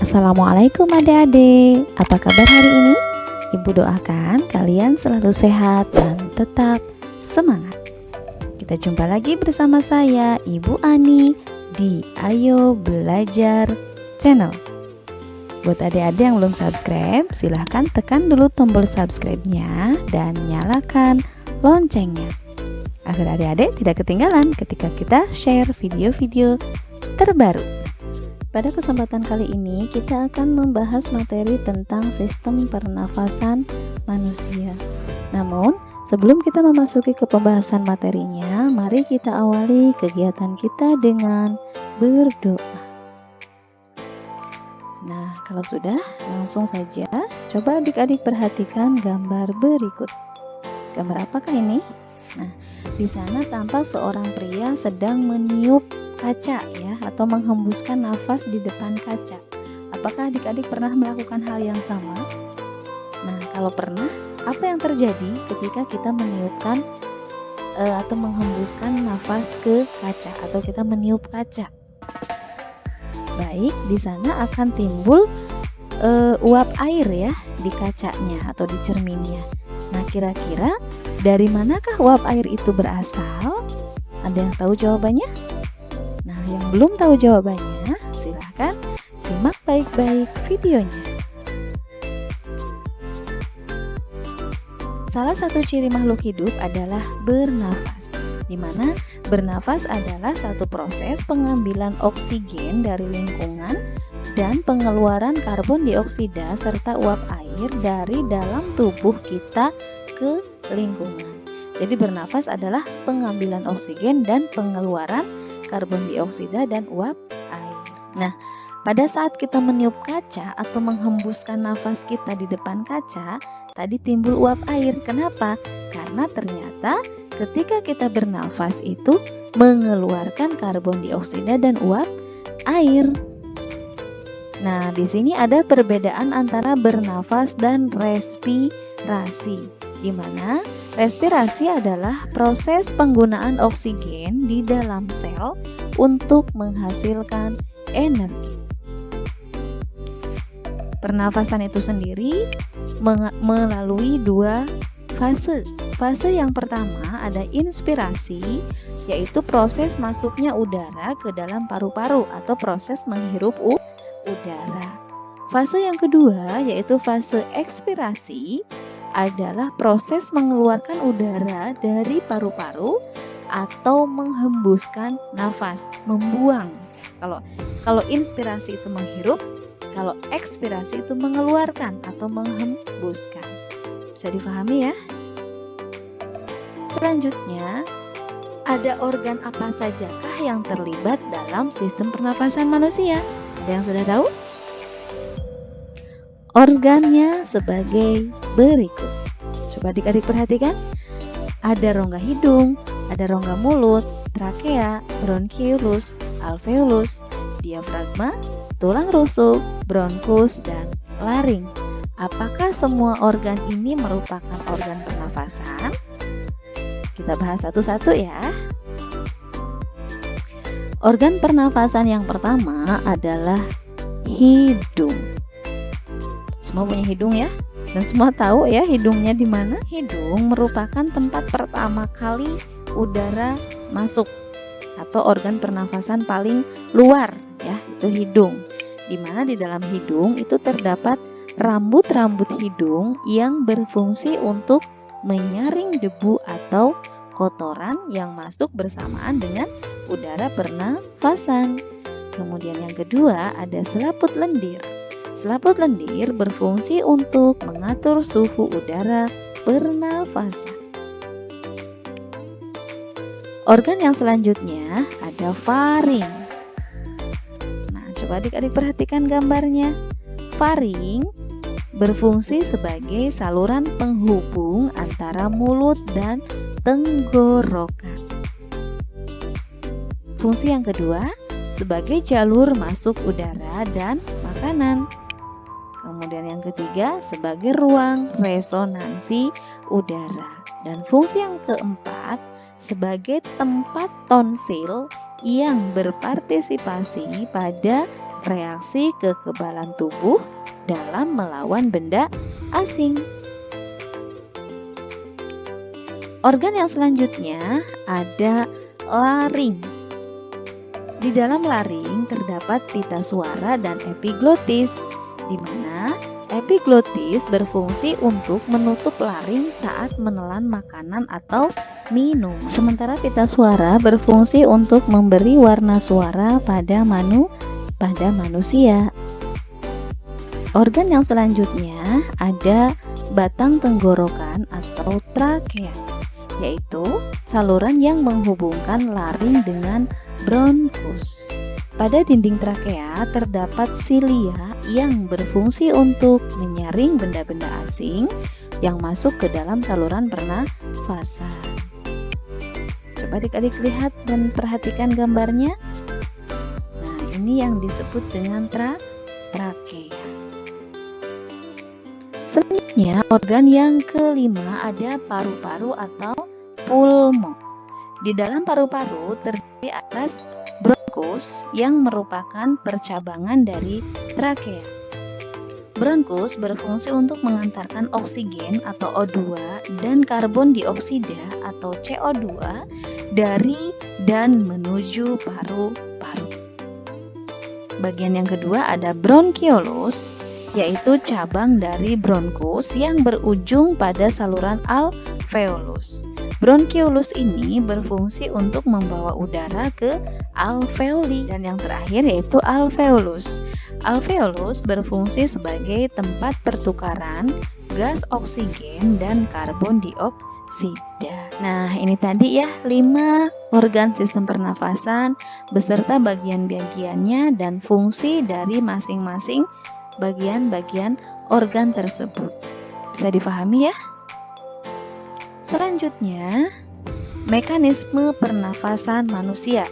Assalamualaikum adik-adik, apa kabar hari ini? Ibu doakan kalian selalu sehat dan tetap semangat. Kita jumpa lagi bersama saya, Ibu Ani, di Ayo Belajar Channel. Buat adik-adik yang belum subscribe, silahkan tekan dulu tombol subscribe-nya dan nyalakan loncengnya, agar adik-adik tidak ketinggalan ketika kita share video-video terbaru. Pada kesempatan kali ini kita akan membahas materi tentang sistem pernafasan manusia. Namun, sebelum kita memasuki ke pembahasan materinya, mari kita awali kegiatan kita dengan berdoa. Nah, kalau sudah, langsung saja coba adik-adik perhatikan gambar berikut. Gambar apakah ini? Nah, di sana tampak seorang pria sedang meniup kaca ya, atau menghembuskan nafas di depan kaca. Apakah adik-adik pernah melakukan hal yang sama? Nah, kalau pernah, apa yang terjadi ketika kita meniupkan atau menghembuskan nafas ke kaca, atau kita meniup kaca? Baik, di sana akan timbul uap air ya di kacanya atau di cerminnya. Nah, kira-kira dari manakah uap air itu berasal? Ada yang tahu jawabannya? Nah, yang belum tahu jawabannya, silahkan simak baik-baik videonya. Salah satu ciri makhluk hidup adalah bernafas, di mana bernafas adalah satu proses pengambilan oksigen dari lingkungan dan pengeluaran karbon dioksida serta uap air dari dalam tubuh kita ke lingkungan. Jadi bernafas adalah pengambilan oksigen dan pengeluaran karbon dioksida dan uap air. Nah, pada saat kita meniup kaca atau menghembuskan nafas kita di depan kaca, tadi timbul uap air. Kenapa? Karena ternyata ketika kita bernafas itu mengeluarkan karbon dioksida dan uap air. Nah, di sini ada perbedaan antara bernafas dan respirasi, di mana respirasi adalah proses penggunaan oksigen di dalam sel untuk menghasilkan energi. Pernafasan itu sendiri melalui dua fase. Fase yang pertama ada inspirasi, yaitu proses masuknya udara ke dalam paru-paru atau proses menghirup udara. Fase yang kedua yaitu fase ekspirasi, adalah proses mengeluarkan udara dari paru-paru atau menghembuskan nafas, membuang. Kalau inspirasi itu menghirup, kalau ekspirasi itu mengeluarkan atau menghembuskan. Bisa difahami ya? Selanjutnya, ada organ apa sajakah yang terlibat dalam sistem pernafasan manusia? Ada yang sudah tahu? Organnya sebagai berikut. Coba adik-adik perhatikan. Ada rongga hidung, ada rongga mulut, trakea, bronkiolus, alveolus, diafragma, tulang rusuk, bronkus, dan laring. Apakah semua organ ini merupakan organ pernafasan? Kita bahas satu-satu ya. Organ pernafasan yang pertama adalah hidung. Semua punya hidung ya, dan semua tahu ya hidungnya di mana. Hidung merupakan tempat pertama kali udara masuk, atau organ pernafasan paling luar ya, itu hidung. Di mana di dalam hidung itu terdapat rambut-rambut hidung yang berfungsi untuk menyaring debu atau kotoran yang masuk bersamaan dengan udara pernafasan. Kemudian yang kedua ada selaput lendir. Selaput lendir berfungsi untuk mengatur suhu udara pernafasan. Organ yang selanjutnya ada faring. Nah, coba adik-adik perhatikan gambarnya. Faring berfungsi sebagai saluran penghubung antara mulut dan tenggorokan. Fungsi yang kedua sebagai jalur masuk udara dan makanan. Kemudian yang ketiga sebagai ruang resonansi udara. Dan fungsi yang keempat sebagai tempat tonsil yang berpartisipasi pada reaksi kekebalan tubuh dalam melawan benda asing. Organ yang selanjutnya ada laring. Di dalam laring terdapat pita suara dan epiglotis, di mana epiglotis berfungsi untuk menutup laring saat menelan makanan atau minum. Sementara pita suara berfungsi untuk memberi warna suara pada manusia. Organ yang selanjutnya ada batang tenggorokan atau trakea, yaitu saluran yang menghubungkan laring dengan bronkus. Pada dinding trakea terdapat silia yang berfungsi untuk menyaring benda-benda asing yang masuk ke dalam saluran pernafasan. Coba adik-adik lihat dan perhatikan gambarnya. Nah, ini yang disebut dengan trakea. Selanjutnya, organ yang kelima ada paru-paru atau pulmo. Di dalam paru-paru terdiri atas bronkus yang merupakan percabangan dari trakea. Bronkus berfungsi untuk mengantarkan oksigen atau O2 dan karbon dioksida atau CO2 dari dan menuju paru-paru. Bagian yang kedua ada bronkiolus, yaitu cabang dari bronkus yang berujung pada saluran alveolus. Bronkiolus ini berfungsi untuk membawa udara ke alveoli. Dan yang terakhir yaitu alveolus. Alveolus berfungsi sebagai tempat pertukaran gas oksigen dan karbon dioksida. Nah, ini tadi ya 5 organ sistem pernafasan beserta bagian-bagiannya dan fungsi dari masing-masing bagian-bagian organ tersebut. Bisa difahami ya? Selanjutnya, mekanisme pernafasan manusia.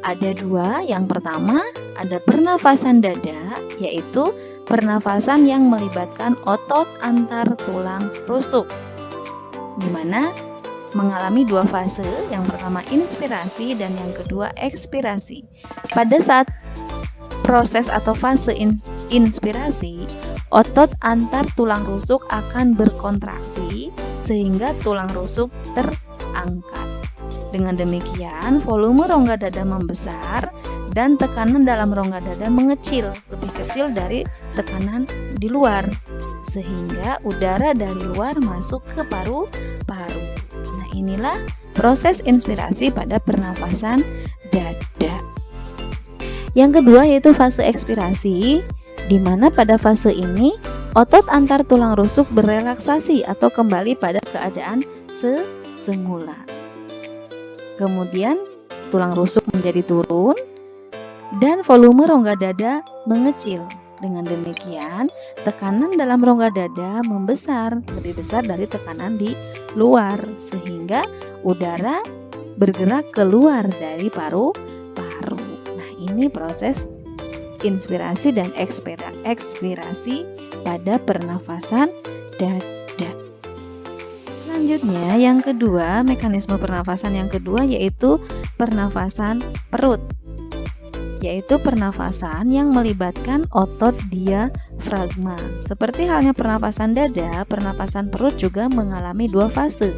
Ada 2, yang pertama ada pernafasan dada, yaitu pernafasan yang melibatkan otot antar tulang rusuk, di mana mengalami 2 fase, yang pertama inspirasi dan yang kedua ekspirasi. Pada saat proses atau fase inspirasi, otot antar tulang rusuk akan berkontraksi sehingga tulang rusuk terangkat. Dengan demikian, volume rongga dada membesar dan tekanan dalam rongga dada mengecil, lebih kecil dari tekanan di luar, sehingga udara dari luar masuk ke paru-paru. Nah, inilah proses inspirasi pada pernafasan dada. Yang kedua yaitu fase ekspirasi, di mana pada fase ini otot antar tulang rusuk berelaksasi atau kembali pada keadaan semula. Kemudian tulang rusuk menjadi turun dan volume rongga dada mengecil. Dengan demikian, tekanan dalam rongga dada membesar, lebih besar dari tekanan di luar, sehingga udara bergerak keluar dari paru-paru. Nah, ini proses inspirasi dan ekspirasi pada pernafasan dada. Selanjutnya, yang kedua, mekanisme pernafasan yang kedua yaitu pernafasan perut, yaitu pernafasan yang melibatkan otot diafragma. Seperti halnya pernafasan dada, pernafasan perut juga mengalami 2 fase,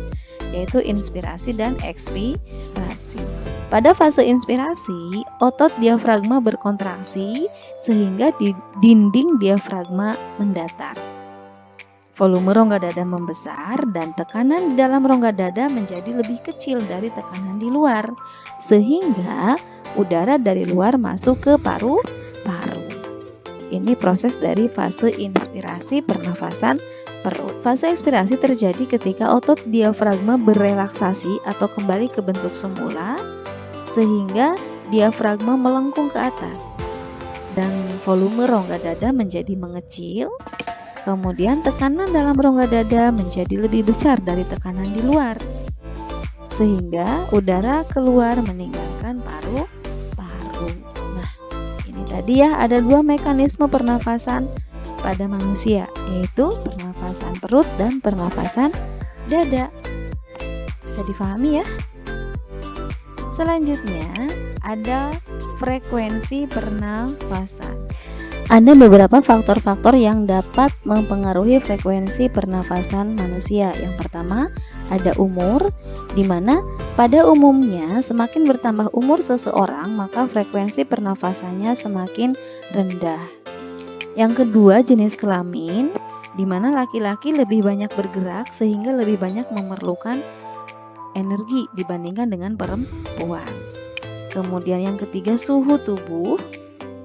yaitu inspirasi dan ekspirasi. Pada fase inspirasi, otot diafragma berkontraksi sehingga dinding diafragma mendatar. Volume rongga dada membesar dan tekanan di dalam rongga dada menjadi lebih kecil dari tekanan di luar, sehingga udara dari luar masuk ke paru-paru. Ini proses dari fase inspirasi pernafasan perut. Fase ekspirasi terjadi ketika otot diafragma berelaksasi atau kembali ke bentuk semula, sehingga diafragma melengkung ke atas dan volume rongga dada menjadi mengecil. Kemudian tekanan dalam rongga dada menjadi lebih besar dari tekanan di luar, sehingga udara keluar meninggalkan paru-paru. Nah, ini tadi ya ada 2 mekanisme pernafasan pada manusia, yaitu pernafasan perut dan pernafasan dada. Bisa difahami ya? Selanjutnya, ada frekuensi pernafasan. Ada beberapa faktor-faktor yang dapat mempengaruhi frekuensi pernafasan manusia. Yang pertama, ada umur, di mana pada umumnya semakin bertambah umur seseorang, maka frekuensi pernafasannya semakin rendah. Yang kedua, jenis kelamin, di mana laki-laki lebih banyak bergerak sehingga lebih banyak memerlukan energi dibandingkan dengan perempuan. Kemudian yang ketiga, suhu tubuh.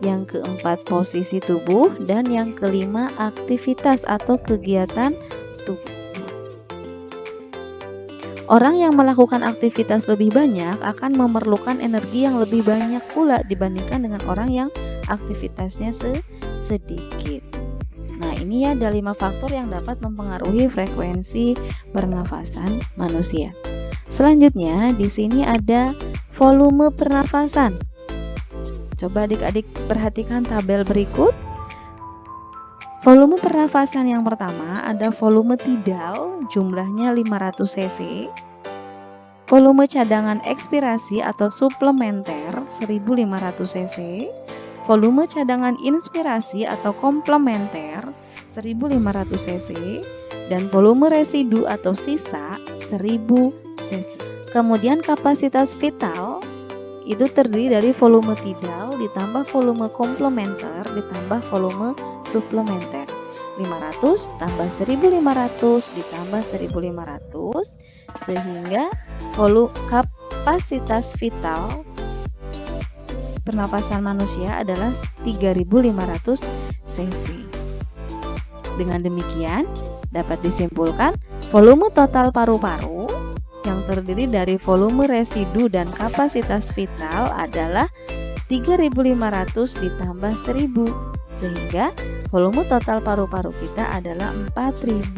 Yang keempat, posisi tubuh. Dan yang kelima, aktivitas atau kegiatan tubuh. Orang yang melakukan aktivitas lebih banyak akan memerlukan energi yang lebih banyak pula dibandingkan dengan orang yang aktivitasnya sedikit. Nah, ini ya ada 5 faktor yang dapat mempengaruhi frekuensi pernafasan manusia. Selanjutnya, di sini ada volume pernafasan. Coba adik-adik perhatikan tabel berikut. Volume pernafasan yang pertama ada volume tidal, jumlahnya 500 cc. Volume cadangan ekspirasi atau suplementer 1500 cc. Volume cadangan inspirasi atau komplementer 1500 cc. Dan volume residu atau sisa 1000 cc. Kemudian kapasitas vital itu terdiri dari volume tidal ditambah volume komplementer ditambah volume suplementer. 500 tambah 1500 ditambah 1500 sehingga kapasitas vital pernapasan manusia adalah 3500 cc. Dengan demikian dapat disimpulkan volume total paru-paru yang terdiri dari volume residu dan kapasitas vital adalah 3500 ditambah 1000 sehingga volume total paru-paru kita adalah 4500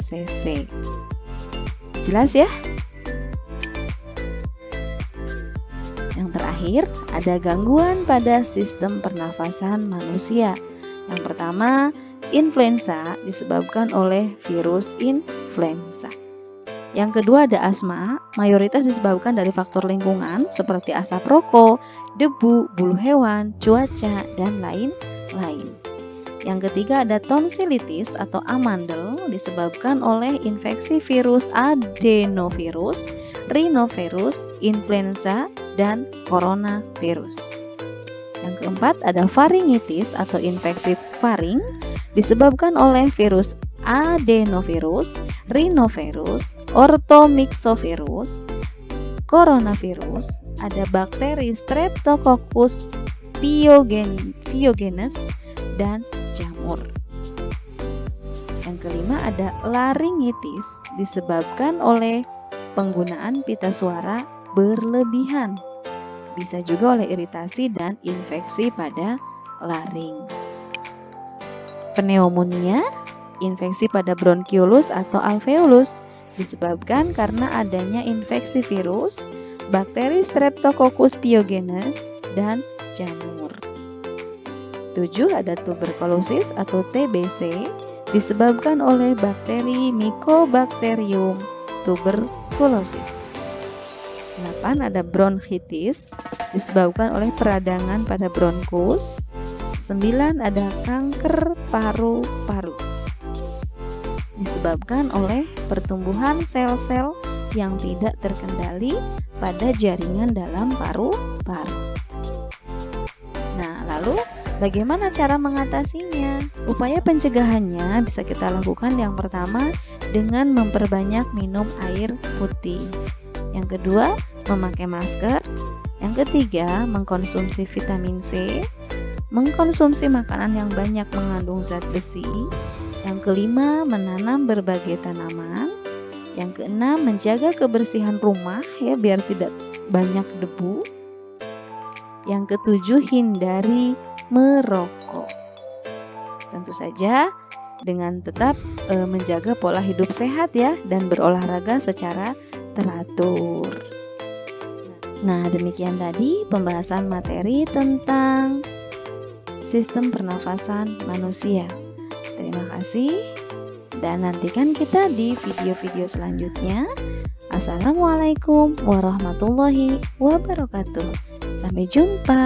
cc. Jelas ya? Yang terakhir, ada gangguan pada sistem pernafasan manusia. Yang pertama, influenza disebabkan oleh virus influenza. Yang kedua ada asma, mayoritas disebabkan dari faktor lingkungan seperti asap rokok, debu, bulu hewan, cuaca, dan lain-lain. Yang ketiga ada tonsilitis atau amandel disebabkan oleh infeksi virus adenovirus, rhinovirus, influenza, dan coronavirus. Yang keempat ada faringitis atau infeksi faring disebabkan oleh virus adenovirus, rhinovirus, orthomyxovirus, coronavirus, ada bakteri Streptococcus pyogenes, dan jamur. Yang kelima ada laringitis disebabkan oleh penggunaan pita suara berlebihan. Bisa juga oleh iritasi dan infeksi pada laring. Pneumonia, infeksi pada bronkiolus atau alveolus disebabkan karena adanya infeksi virus, bakteri Streptococcus pyogenes, dan jamur. 7. Ada tuberkulosis atau TBC disebabkan oleh bakteri Mycobacterium tuberculosis. 8. Ada bronkitis disebabkan oleh peradangan pada bronkus. 9. Ada kanker paru-paru disebabkan oleh pertumbuhan sel-sel yang tidak terkendali pada jaringan dalam paru-paru. Nah, lalu bagaimana cara mengatasinya? Upaya pencegahannya bisa kita lakukan yang pertama dengan memperbanyak minum air putih. Yang kedua, memakai masker. Yang ketiga, mengkonsumsi vitamin C. Mengkonsumsi makanan yang banyak mengandung zat besi. Yang kelima, menanam berbagai tanaman. Yang keenam, menjaga kebersihan rumah ya biar tidak banyak debu. Yang ketujuh, hindari merokok. Tentu saja dengan tetap menjaga pola hidup sehat ya dan berolahraga secara teratur. Nah, demikian tadi pembahasan materi tentang sistem pernafasan manusia. Terima kasih dan nantikan kita di video-video selanjutnya. Wassalamualaikum warahmatullahi wabarakatuh. Sampai jumpa.